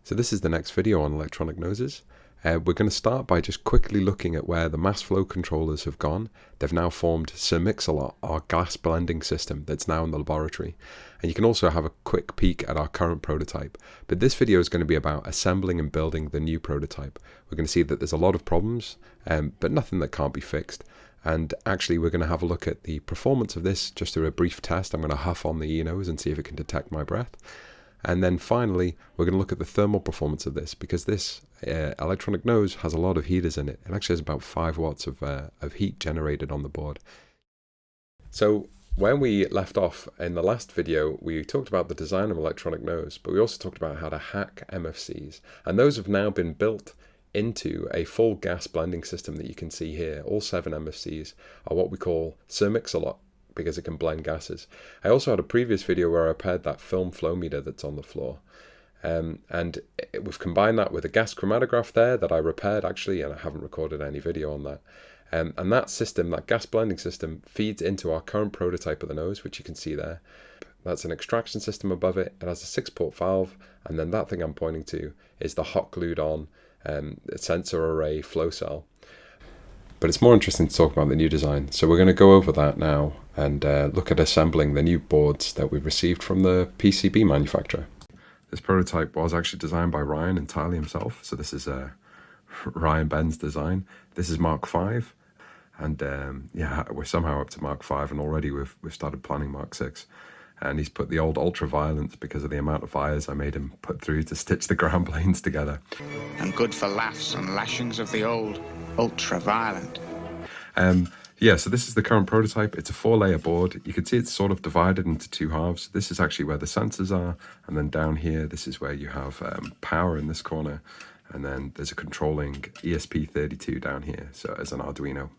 So this is the next video on electronic noses. We're going to start by just quickly looking at where the mass flow controllers have gone. They've now formed ChemEng, our gas blending system that's now in the laboratory. And you can also have a quick peek at our current prototype. But this video is going to be about assembling and building the new prototype. We're going to see that there's a lot of problems, but nothing that can't be fixed. And actually we're going to have a look at the performance of this just through a brief test. I'm going to huff on the ENose and see if it can detect my breath. And then finally, we're going to look at the thermal performance of this, because this electronic nose has a lot of heaters in it. It actually has about 5 watts of heat generated on the board. So when we left off in the last video, we talked about the design of electronic nose, but we also talked about how to hack MFCs. And those have now been built into a full gas blending system that you can see here. All 7 MFCs are what we call ChemEng, because it can blend gases. I also had a previous video where I paired that film flow meter that's on the floor. And we've combined that with a gas chromatograph there that I repaired actually, and I haven't recorded any video on that. And that system, that gas blending system, feeds into our current prototype of the nose, which you can see there. That's an extraction system above it. It has a 6-port valve, and then that thing I'm pointing to is the hot glued on sensor array flow cell. But it's more interesting to talk about the new design. So we're going to go over that now and look at assembling the new boards that we've received from the PCB manufacturer. This prototype was actually designed by Ryan entirely himself. So this is Ryan Ben's design. This is Mk5. And yeah, we're somehow up to Mk5, and already we've started planning Mk6. And he's put the old ultraviolence because of the amount of wires I made him put through to stitch the ground planes together. And good for laughs and lashings of the old ultra-violent. Yeah, so this is the current prototype. It's a 4-layer board. You can see it's sort of divided into 2 halves. This is actually where the sensors are, and then down here, this is where you have power in this corner, and then there's a controlling ESP32 down here, so as an Arduino.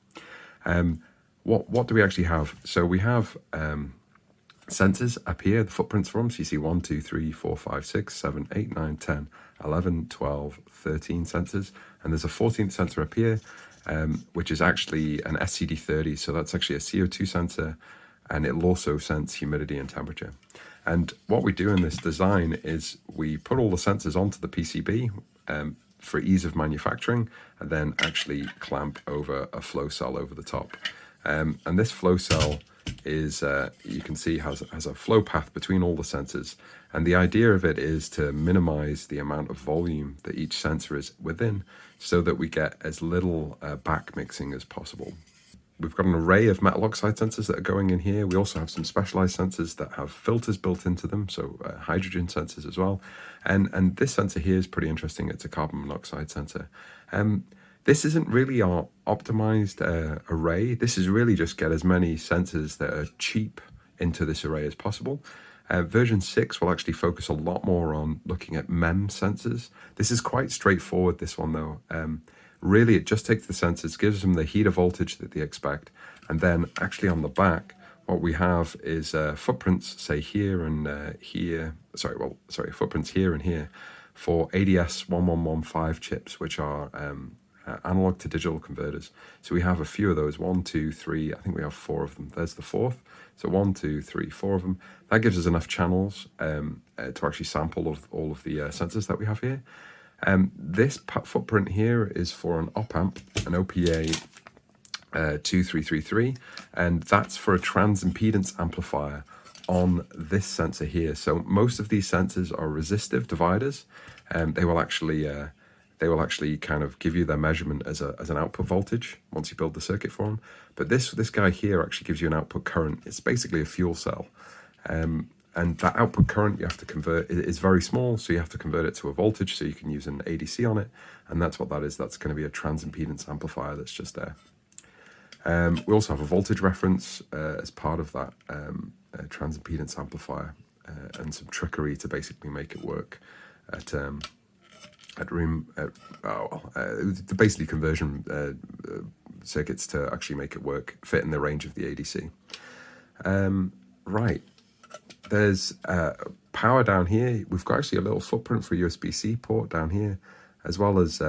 What do we actually have? So we have sensors up here, the footprints for them. So you see 1, 2, 3, 4, 5, 6, 7, 8, 9, 10, 11, 12, 13 sensors. And there's a 14th sensor up here, which is actually an SCD30. So that's actually a CO2 sensor, and it'll also sense humidity and temperature. And what we do in this design is we put all the sensors onto the PCB for ease of manufacturing, and then actually clamp over a flow cell over the top. And this flow cell is, you can see, has a flow path between all the sensors. And the idea of it is to minimize the amount of volume that each sensor is within, so that we get as little back mixing as possible. We've got an array of metal oxide sensors that are going in here. We also have some specialized sensors that have filters built into them, so hydrogen sensors as well. And this sensor here is pretty interesting. It's a carbon monoxide sensor. This isn't really our optimized array. This is really just get as many sensors that are cheap into this array as possible. Version 6 will actually focus a lot more on looking at MEM sensors. This is quite straightforward, this one though. Really, it just takes the sensors, gives them the heater voltage that they expect, and then actually on the back, what we have is footprints, say here and here, footprints here and here for ADS1115 chips, which are analog to digital converters. So we have a few of those, 1, 2, 3, I think we have 4 of them. There's the 4th. So 1, 2, 3, 4 of them. That gives us enough channels to actually sample all of the sensors that we have here. This footprint here is for an op-amp, an OPA 2333, and that's for a transimpedance amplifier on this sensor here. So most of these sensors are resistive dividers, and they will actually kind of give you their measurement as an output voltage once you build the circuit for them. But this guy here actually gives you an output current. It's basically a fuel cell. And that output current you have to convert is very small, so you have to convert it to a voltage so you can use an ADC on it. And that's what that is. That's going to be a transimpedance amplifier that's just there. We also have a voltage reference as part of that transimpedance amplifier, and some trickery to basically make it work basically conversion circuits to actually make it work, fit in the range of the ADC. Right, there's power down here. We've got actually a little footprint for USB-C port down here, as well as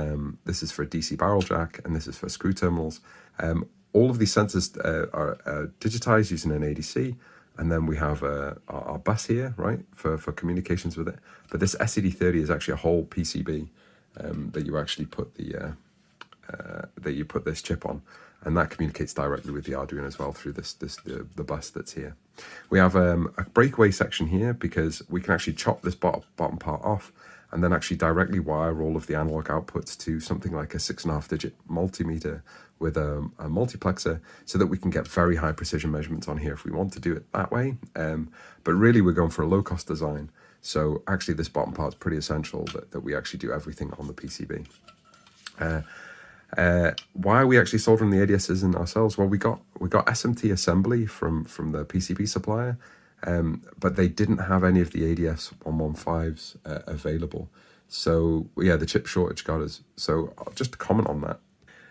this is for a DC barrel jack, and this is for screw terminals. All of these sensors are digitized using an ADC, And then we have our bus here, right, for communications with it. But this SCD30 is actually a whole PCB that you actually put this chip on, and that communicates directly with the Arduino as well through the bus that's here. We have a breakaway section here because we can actually chop this bottom part off and then actually directly wire all of the analog outputs to something like a 6.5 digit multimeter with a multiplexer, so that we can get very high precision measurements on here if we want to do it that way. But really we're going for a low cost design. So actually this bottom part is pretty essential that we actually do everything on the PCB. Why are we actually soldering the ADSs in ourselves? Well, we got SMT assembly from the PCB supplier, but they didn't have any of the ADS 115s available. So yeah, the chip shortage got us. So just to comment on that,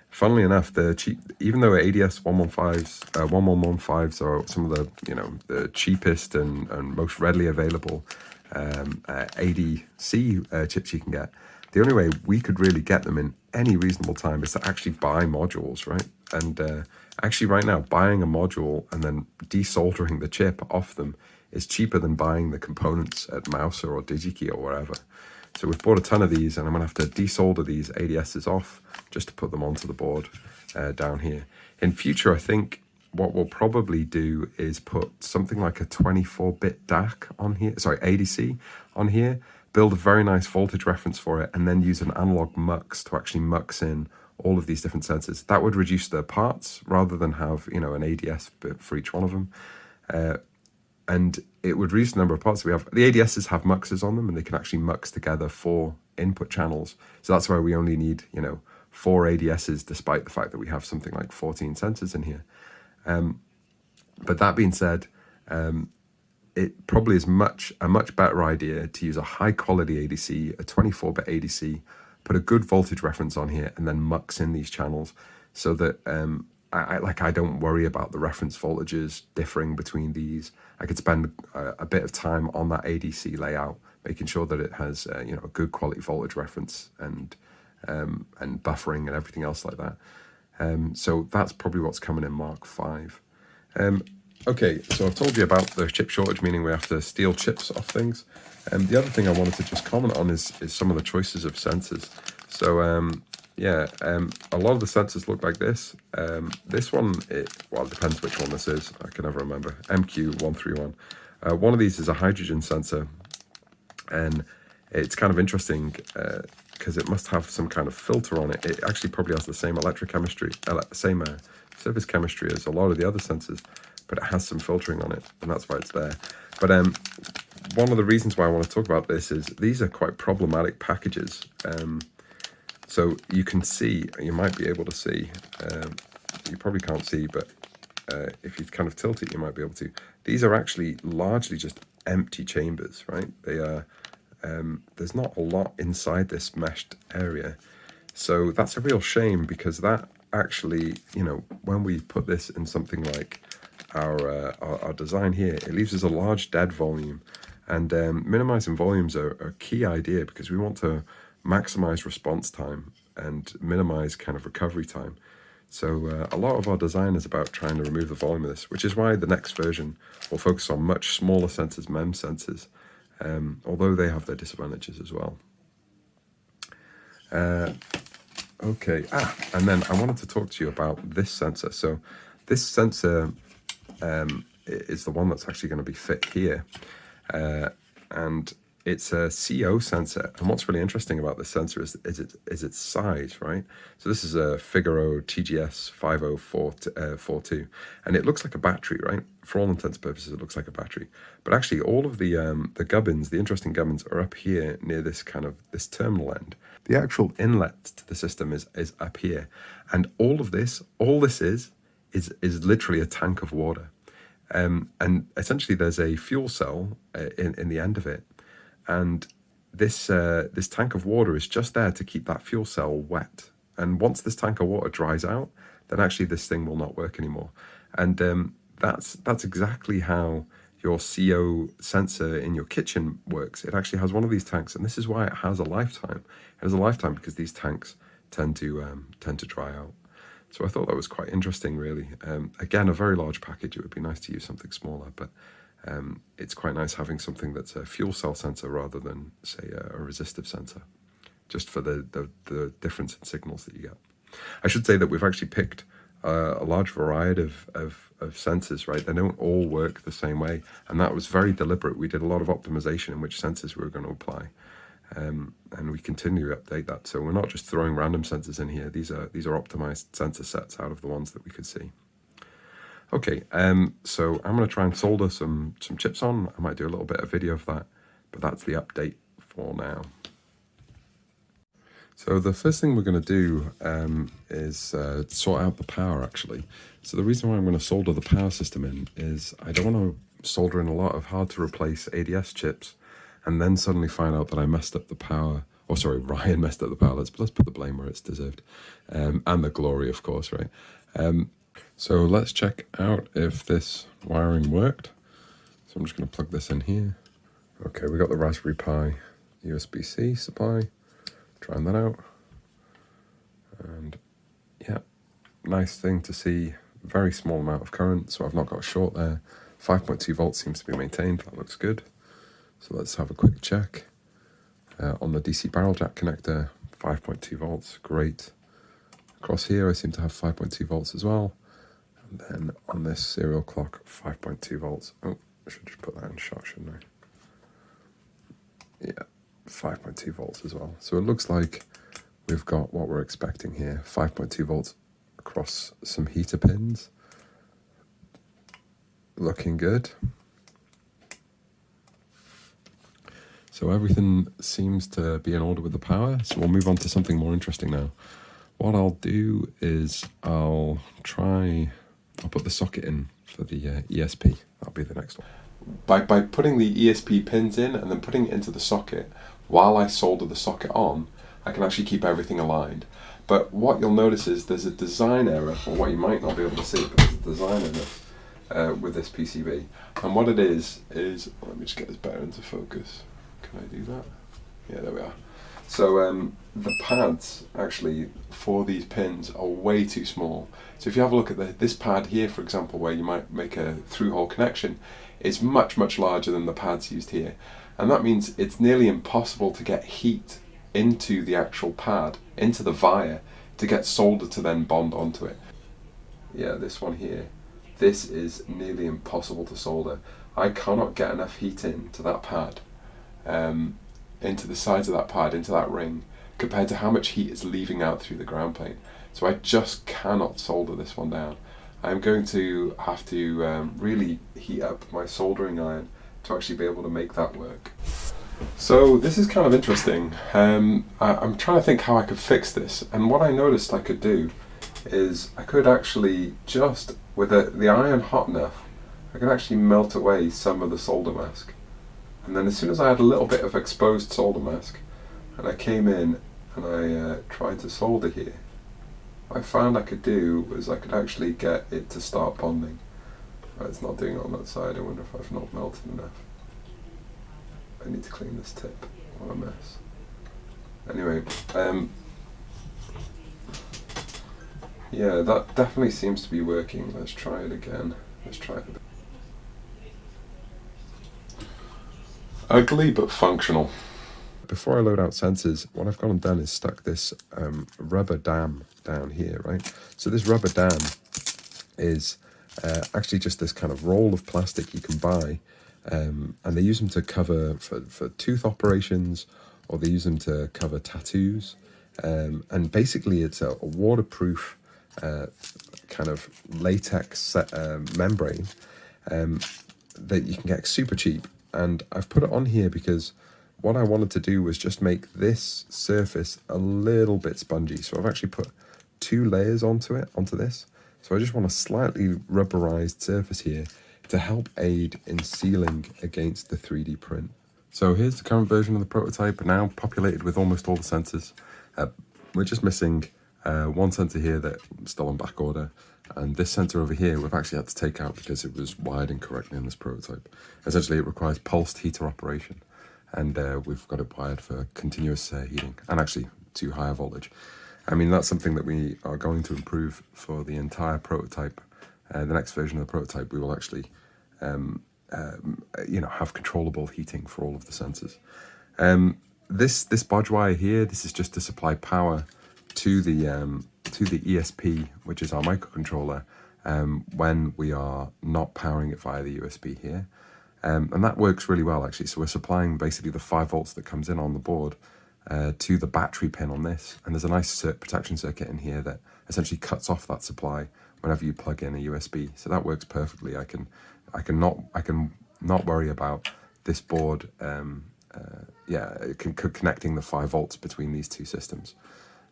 funnily enough, even though ADS 1115s are some of the cheapest and most readily available ADC chips you can get, the only way we could really get them in any reasonable time is to actually buy modules, right? And actually right now, buying a module and then desoldering the chip off them is cheaper than buying the components at Mouser or DigiKey or wherever. So we've bought a ton of these, and I'm gonna have to desolder these ADSs off just to put them onto the board down here. In future, I think what we'll probably do is put something like a 24-bit DAC on here, sorry, ADC on here, build a very nice voltage reference for it, and then use an analog mux to actually mux in all of these different sensors. That would reduce the parts rather than have, an ADS bit for each one of them. And it would reduce the number of parts we have. The ADSs have muxes on them, and they can actually mux together 4 input channels. So that's why we only need, 4 ADSs, despite the fact that we have something like 14 sensors in here. But that being said, it probably is a much better idea to use a high quality ADC, a 24-bit ADC, put a good voltage reference on here, and then mux in these channels so that I don't worry about the reference voltages differing between these. I could spend a bit of time on that ADC layout, making sure that it has a good quality voltage reference and buffering and everything else like that. So that's probably what's coming in Mark 5. Okay, so I've told you about the chip shortage, meaning we have to steal chips off things. The other thing I wanted to just comment on is some of the choices of sensors. So a lot of the sensors look like this. This one, it depends which one this is. I can never remember. MQ131. One of these is a hydrogen sensor, and it's kind of interesting because it must have some kind of filter on it. It actually probably has the same same surface chemistry as a lot of the other sensors, but it has some filtering on it, and that's why it's there. But one of the reasons why I want to talk about this is these are quite problematic packages. So you can see, you might be able to see, you probably can't see, but if you kind of tilt it, you might be able to. These are actually largely just empty chambers, right? They are, there's not a lot inside this meshed area. So that's a real shame, because that actually, when we put this in something like our design here, it leaves us a large dead volume. And minimizing volumes are a key idea, because we want to maximize response time and minimize kind of recovery time. So a lot of our design is about trying to remove the volume of this, which is why the next version will focus on much smaller sensors, MEMS sensors, although they have their disadvantages as well. Okay, and then I wanted to talk to you about this sensor. So this sensor is the one that's actually going to be fit here. And it's a CO sensor, and what's really interesting about this sensor is its size, right? So this is a Figaro TGS 5042, and it looks like a battery, right? For all intents and purposes, it looks like a battery. But actually, all of the gubbins, the interesting gubbins, are up here near this this terminal end. The actual inlet to the system is up here, and all this is literally a tank of water. And essentially, there's a fuel cell in the end of it. And this tank of water is just there to keep that fuel cell wet. And once this tank of water dries out, then actually this thing will not work anymore. And that's exactly how your CO sensor in your kitchen works. It actually has one of these tanks, and this is why it has a lifetime. It has a lifetime because these tanks tend to dry out. So I thought that was quite interesting, really. Again, a very large package. It would be nice to use something smaller, but it's quite nice having something that's a fuel cell sensor rather than, say, a resistive sensor, just for the difference in signals that you get. I should say that we've actually picked a large variety of sensors, right? They don't all work the same way, and that was very deliberate. We did a lot of optimization in which sensors we were going to apply, and we continue to update that. So we're not just throwing random sensors in here. These are optimized sensor sets out of the ones that we could see. Okay, so I'm going to try and solder some chips on. I might do a little bit of video of that, but that's the update for now. So the first thing we're going to do is sort out the power, actually. So the reason why I'm going to solder the power system in is I don't want to solder in a lot of hard-to-replace ADS chips and then suddenly find out that I messed up the power. Or sorry, Ryan messed up the power. Let's put the blame where it's deserved. And the glory, of course, right? So let's check out if this wiring worked. So I'm just going to plug this in here. Okay, we got the Raspberry Pi USB-C supply. Trying that out. And yeah, nice thing to see. Very small amount of current, so I've not got a short there. 5.2 volts seems to be maintained. That looks good. So let's have a quick check. On the DC barrel jack connector, 5.2 volts, great. Across here I seem to have 5.2 volts as well. And then on this serial clock, 5.2 volts. Oh, I should just put that in shot, shouldn't I? Yeah, 5.2 volts as well. So it looks like we've got what we're expecting here. 5.2 volts across some heater pins. Looking good. So everything seems to be in order with the power. So we'll move on to something more interesting now. What I'll do is I'll put the socket in for the ESP. That'll be the next one. By putting the ESP pins in and then putting it into the socket, while I solder the socket on, I can actually keep everything aligned. But what you'll notice is there's a design error, or what you might not be able to see, but there's a design error with this PCB. And what it is, let me just get this better into focus. Can I do that? Yeah, there we are. So the pads actually for these pins are way too small. So if you have a look at this pad here, for example, where you might make a through-hole connection, it's much, much larger than the pads used here. And that means it's nearly impossible to get heat into the actual pad, into the via, to get solder to then bond onto it. Yeah, this one here, this is nearly impossible to solder. I cannot get enough heat into that pad, into the sides of that pad, into that ring, compared to how much heat is leaving out through the ground plane. So I just cannot solder this one down. I'm going to have to really heat up my soldering iron to actually be able to make that work. So this is kind of interesting. I'm trying to think how I could fix this, and what I noticed I could do is I could actually just, with the iron hot enough, I could actually melt away some of the solder mask. And then as soon as I had a little bit of exposed solder mask, and I came in and I tried to solder here, what I found I could do was I could actually get it to start bonding. It's not doing it on that side. I wonder if I've not melted enough. I need to clean this tip. What a mess. Anyway, yeah, that definitely seems to be working. Let's try it again. Let's try it a bit. Ugly but functional. Before I load out sensors, what I've gone and done is stuck this rubber dam down here, right? So this rubber dam is actually just this kind of roll of plastic you can buy, and they use them to cover for tooth operations, or they use them to cover tattoos, and basically it's a waterproof kind of latex membrane that you can get super cheap. And I've put it on here because what I wanted to do was just make this surface a little bit spongy. So I've actually put 2 layers onto this. So I just want a slightly rubberized surface here to help aid in sealing against the 3D print. So here's the current version of the prototype, now populated with almost all the sensors. We're just missing one sensor here that's still on back order. And this sensor over here, we've actually had to take out because it was wired incorrectly in this prototype. Essentially, it requires pulsed heater operation, and we've got it wired for continuous heating, and actually to higher voltage. I mean, that's something that we are going to improve for the entire prototype. The next version of the prototype, we will actually, have controllable heating for all of the sensors. This bodge wire here, this is just to supply power to the ESP, which is our microcontroller, when we are not powering it via the USB here. And that works really well, actually. So we're supplying basically the 5 volts that comes in on the board to the battery pin on this. And there's a nice protection circuit in here that essentially cuts off that supply whenever you plug in a USB. So that works perfectly. I can not worry about this board connecting the 5 volts between these two systems.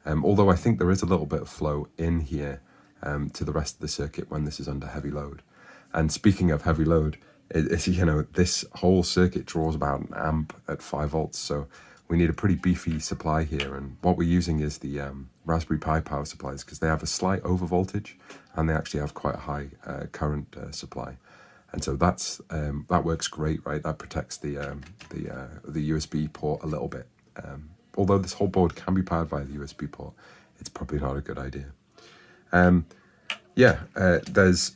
Although I think there is a little bit of flow in here to the rest of the circuit when this is under heavy load. And speaking of heavy load, this whole circuit draws about an amp at 5 volts, so we need a pretty beefy supply here. And what we're using is the Raspberry Pi power supplies, because they have a slight over voltage and they actually have quite a high current supply. And so that works great, right? That protects the USB port a little bit. Although this whole board can be powered by the USB port, it's probably not a good idea. There's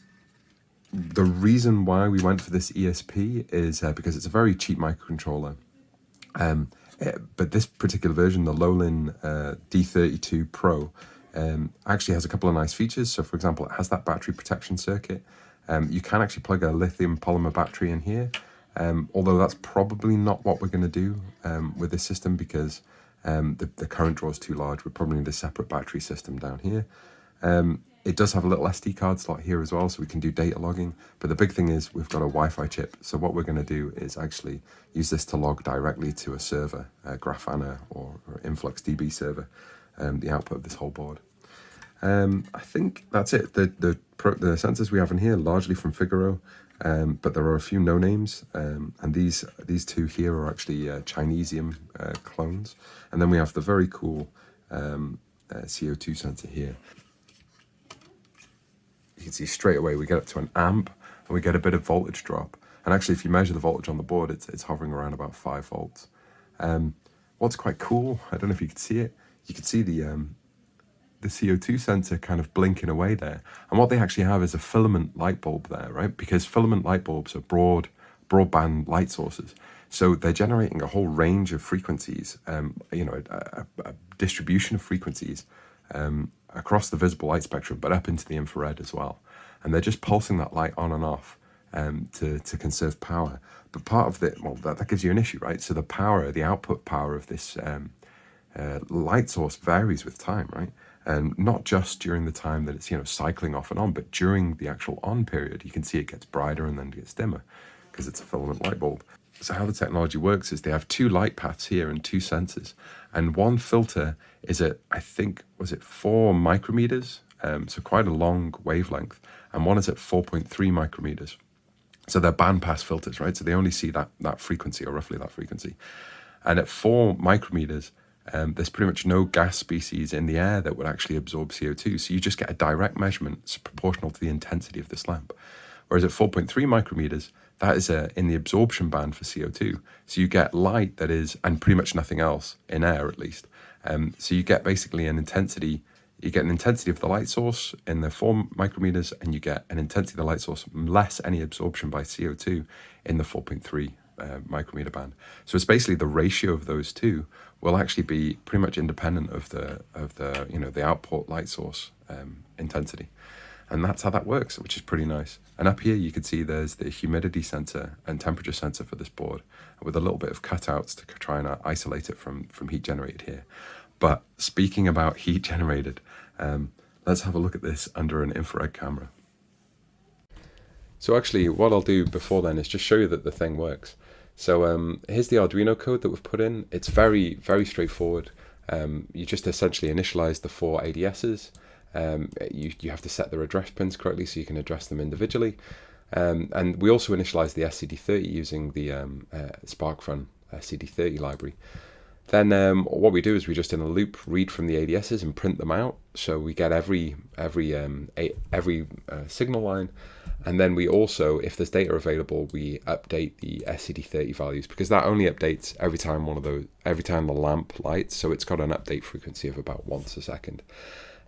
the reason why we went for this ESP is because it's a very cheap microcontroller. But this particular version, the Lowlin D32 Pro, actually has a couple of nice features. So for example, it has that battery protection circuit. You can actually plug a lithium polymer battery in here, although that's probably not what we're going to do with this system, because the current draw is too large. We probably need a separate battery system down here. It does have a little SD card slot here as well, so we can do data logging. But the big thing is we've got a Wi-Fi chip. So what we're going to do is actually use this to log directly to a server, a Grafana or InfluxDB server, the output of this whole board. I think that's it. The sensors we have in here largely from Figaro, but there are a few no names, and these two here are actually Chinesium clones. And then we have the very cool CO2 sensor here. You can see straight away we get up to an amp and we get a bit of voltage drop. And actually, if you measure the voltage on the board, it's hovering around about 5 volts. What's quite cool, I don't know if you can see it, you can see the CO2 sensor kind of blinking away there. And what they actually have is a filament light bulb there, right? Because filament light bulbs are broadband light sources. So they're generating a whole range of frequencies, a distribution of frequencies across the visible light spectrum, but up into the infrared as well. And they're just pulsing that light on and off to conserve power. But part of that gives you an issue, right? So the output power of this light source varies with time, right? And not just during the time that it's cycling off and on, but during the actual on period, you can see it gets brighter and then gets dimmer because it's a filament light bulb. So how the technology works is they have 2 light paths here and 2 sensors, and one filter is at, I think, was it 4 micrometers? So quite a long wavelength, and one is at 4.3 micrometers. So they're bandpass filters, right? So they only see that frequency, or roughly that frequency. And at 4 micrometers, there's pretty much no gas species in the air that would actually absorb CO2. So you just get a direct measurement proportional to the intensity of this lamp. Whereas at 4.3 micrometers, that is in the absorption band for CO2. So you get light that is, and pretty much nothing else in air at least. So you get basically an intensity of the light source in the 4 micrometers, and you get an intensity of the light source less any absorption by CO2 in the 4.3 micrometer band. So it's basically the ratio of those two will actually be pretty much independent of the output light source intensity. And that's how that works, which is pretty nice. And up here you can see there's the humidity sensor and temperature sensor for this board, with a little bit of cutouts to try and isolate it from heat generated here. But speaking about heat generated, let's have a look at this under an infrared camera. So actually what I'll do before then is just show you that the thing works. So here's the Arduino code that we've put in. It's very, very straightforward. You just essentially initialize the 4 ADSs. You have to set their address pins correctly so you can address them individually. And we also initialize the SCD30 using the SparkFun SCD30 library. Then what we do is we just in a loop read from the ADSs and print them out, so we get every signal line, and then we also, if there's data available, we update the SCD30 values, because that only updates every time the lamp lights, so it's got an update frequency of about once a second.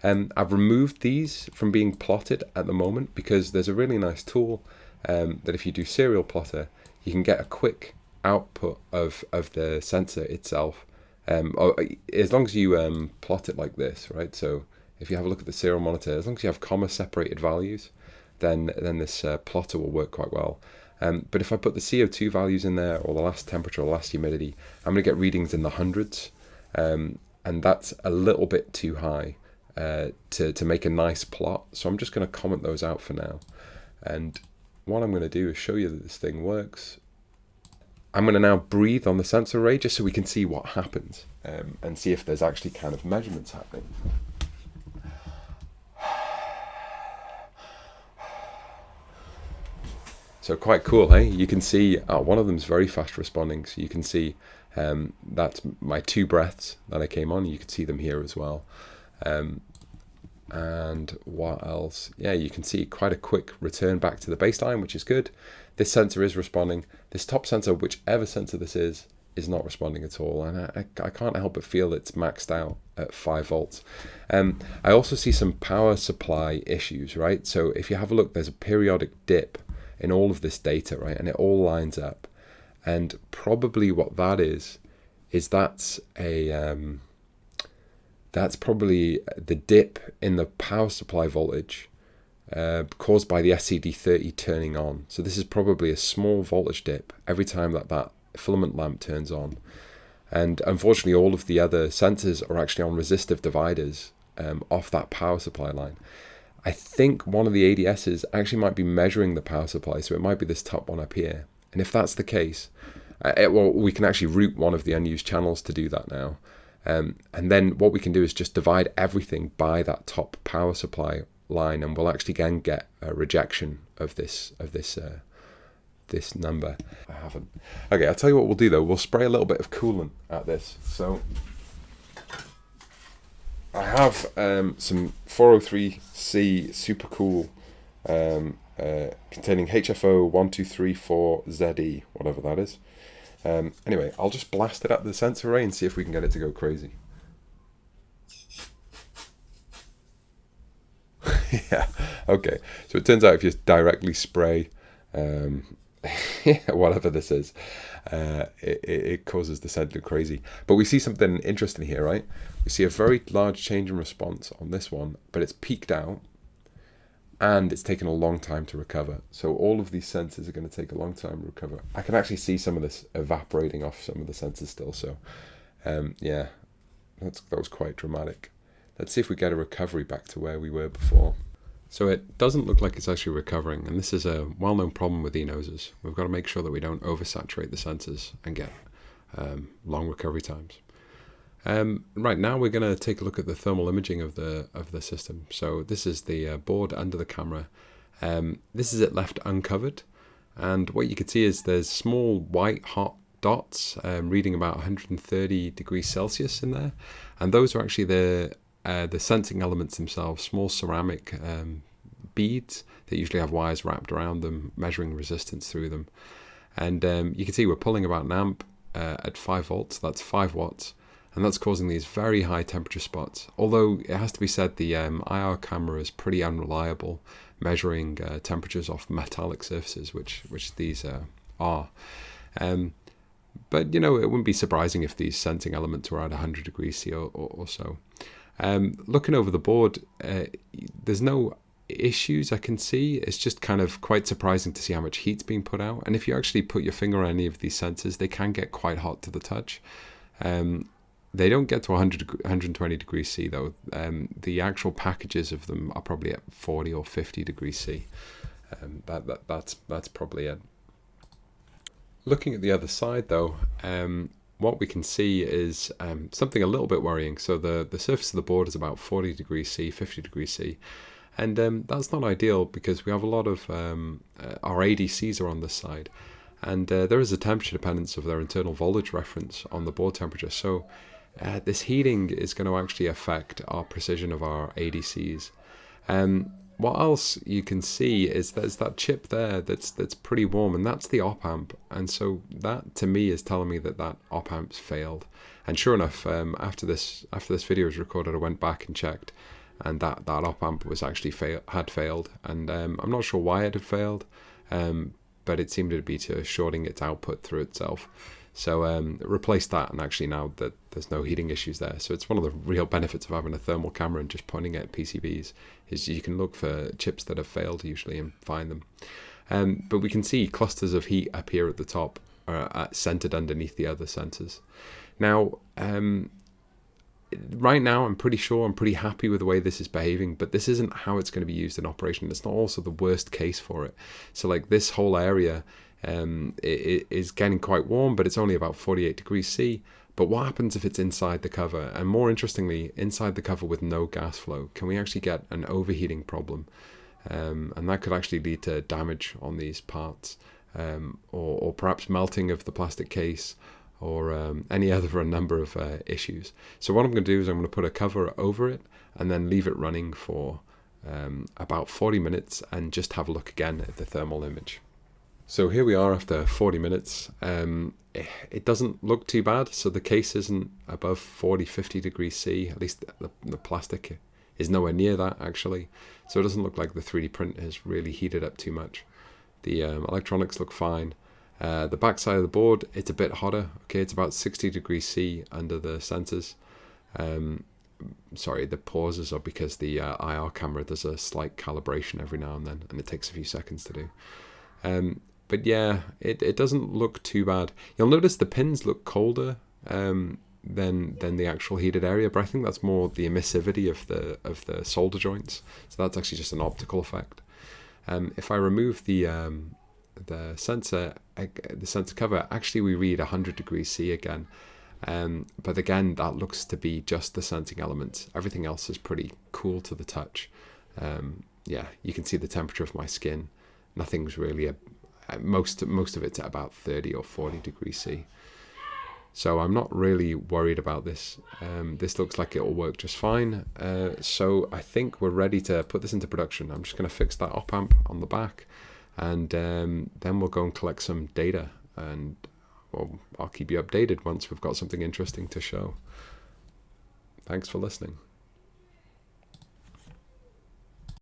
I've removed these from being plotted at the moment because there's a really nice tool that if you do serial plotter, you can get a quick output of the sensor itself. As long as you plot it like this, right? So if you have a look at the serial monitor, as long as you have comma separated values, then this plotter will work quite well. But if I put the CO2 values in there, or the last temperature, or the last humidity, I'm going to get readings in the hundreds, and that's a little bit too high to make a nice plot. So I'm just going to comment those out for now. And what I'm going to do is show you that this thing works. I'm going to now breathe on the sensor array just so we can see what happens, and see if there's actually kind of measurements happening. So quite cool, hey? You can see one of them's very fast responding. So you can see that's my 2 breaths that I came on. You can see them here as well. And what else? Yeah, you can see quite a quick return back to the baseline, which is good. This sensor is responding. This top sensor, whichever sensor this is not responding at all. And I can't help but feel it's maxed out at 5 volts. I also see some power supply issues, right? So if you have a look, there's a periodic dip in all of this data, right? And it all lines up. And probably what that is that's probably the dip in the power supply voltage caused by the SCD30 turning on. So this is probably a small voltage dip every time that filament lamp turns on. And unfortunately, all of the other sensors are actually on resistive dividers off that power supply line. I think one of the ADSs actually might be measuring the power supply, so it might be this top one up here. And if that's the case, well, we can actually route one of the unused channels to do that now. And then what we can do is just divide everything by that top power supply line, and we'll actually again get a rejection of this number. I haven't. Okay, I'll tell you what we'll do though. We'll spray a little bit of coolant at this. So I have some 403C super cool containing HFO1234ZE, whatever that is. Anyway, I'll just blast it at the sensor array and see if we can get it to go crazy. Yeah, okay. So it turns out if you directly spray whatever this is, it causes the sensor crazy. But we see something interesting here, right? We see a very large change in response on this one, but it's peaked out and it's taken a long time to recover. So all of these sensors are going to take a long time to recover. I can actually see some of this evaporating off some of the sensors still. So yeah, that was quite dramatic. Let's see if we get a recovery back to where we were before. So it doesn't look like it's actually recovering, and this is a well-known problem with ENoses. We've got to make sure that we don't oversaturate the sensors and get long recovery times. Right now we're going to take a look at the thermal imaging of the system. So this is the board under the camera. This is it left uncovered, and what you can see is there's small white hot dots reading about 130 degrees Celsius in there, and those are actually the sensing elements themselves, small ceramic beads that usually have wires wrapped around them, measuring resistance through them. And you can see we're pulling about an amp at 5 volts, that's 5 watts, and that's causing these very high temperature spots. Although it has to be said, the IR camera is pretty unreliable, measuring temperatures off metallic surfaces, which these are. But you know, it wouldn't be surprising if these sensing elements were at 100 degrees C or so. Looking over the board, there's no issues I can see. It's just kind of quite surprising to see how much heat's being put out. And if you actually put your finger on any of these sensors, they can get quite hot to the touch. They don't get to 120 degrees C though. The actual packages of them are probably at 40 or 50 degrees C. That's probably it. Looking at the other side though, what we can see is something a little bit worrying. So the surface of the board is about 40 degrees C, 50 degrees C. And that's not ideal because we have a lot of our ADCs are on this side. And there is a temperature dependence of their internal voltage reference on the board temperature. So this heating is going to actually affect our precision of our ADCs. What else you can see is there's that chip there that's pretty warm, and that's the op amp. And so that to me is telling me that that op amp's failed. And sure enough, after this video was recorded, I went back and checked, and that op amp was actually had failed. And I'm not sure why it had failed, but it seemed to be to shorting its output through itself. So replaced that, and actually now that there's no heating issues there. So it's one of the real benefits of having a thermal camera and just pointing at PCBs, is you can look for chips that have failed usually and find them. But we can see clusters of heat up here at the top, centered underneath the other sensors. Now, right now I'm pretty happy with the way this is behaving, but this isn't how it's going to be used in operation. It's not also the worst case for it. So like this whole area, it is getting quite warm, but it's only about 48 degrees C. But what happens if it's inside the cover? And more interestingly, inside the cover with no gas flow, can we actually get an overheating problem? And that could actually lead to damage on these parts, or perhaps melting of the plastic case, or any other number of issues. So what I'm going to do is I'm going to put a cover over it and then leave it running for about 40 minutes and just have a look again at the thermal image. So here we are after 40 minutes. It doesn't look too bad. So the case isn't above 40-50 degrees C. At least the plastic is nowhere near that, actually. So it doesn't look like the 3D print has really heated up too much. The electronics look fine. The back side of the board, it's a bit hotter. Okay, it's about 60 degrees C under the sensors. Sorry, the pauses are because the IR camera, there's a slight calibration every now and then, and it takes a few seconds to do. But yeah, it doesn't look too bad. You'll notice the pins look colder than the actual heated area, but I think that's more the emissivity of the solder joints. So that's actually just an optical effect. If I remove the sensor cover, actually we read 100 degrees C again. But again, that looks to be just the sensing elements. Everything else is pretty cool to the touch. Yeah, you can see the temperature of my skin. Nothing's really most of it's at about 30 or 40 degrees C. So I'm not really worried about this. This looks like it will work just fine. So I think we're ready to put this into production. I'm just going to fix that op amp on the back, and then we'll go and collect some data, and well, I'll keep you updated once we've got something interesting to show. Thanks for listening.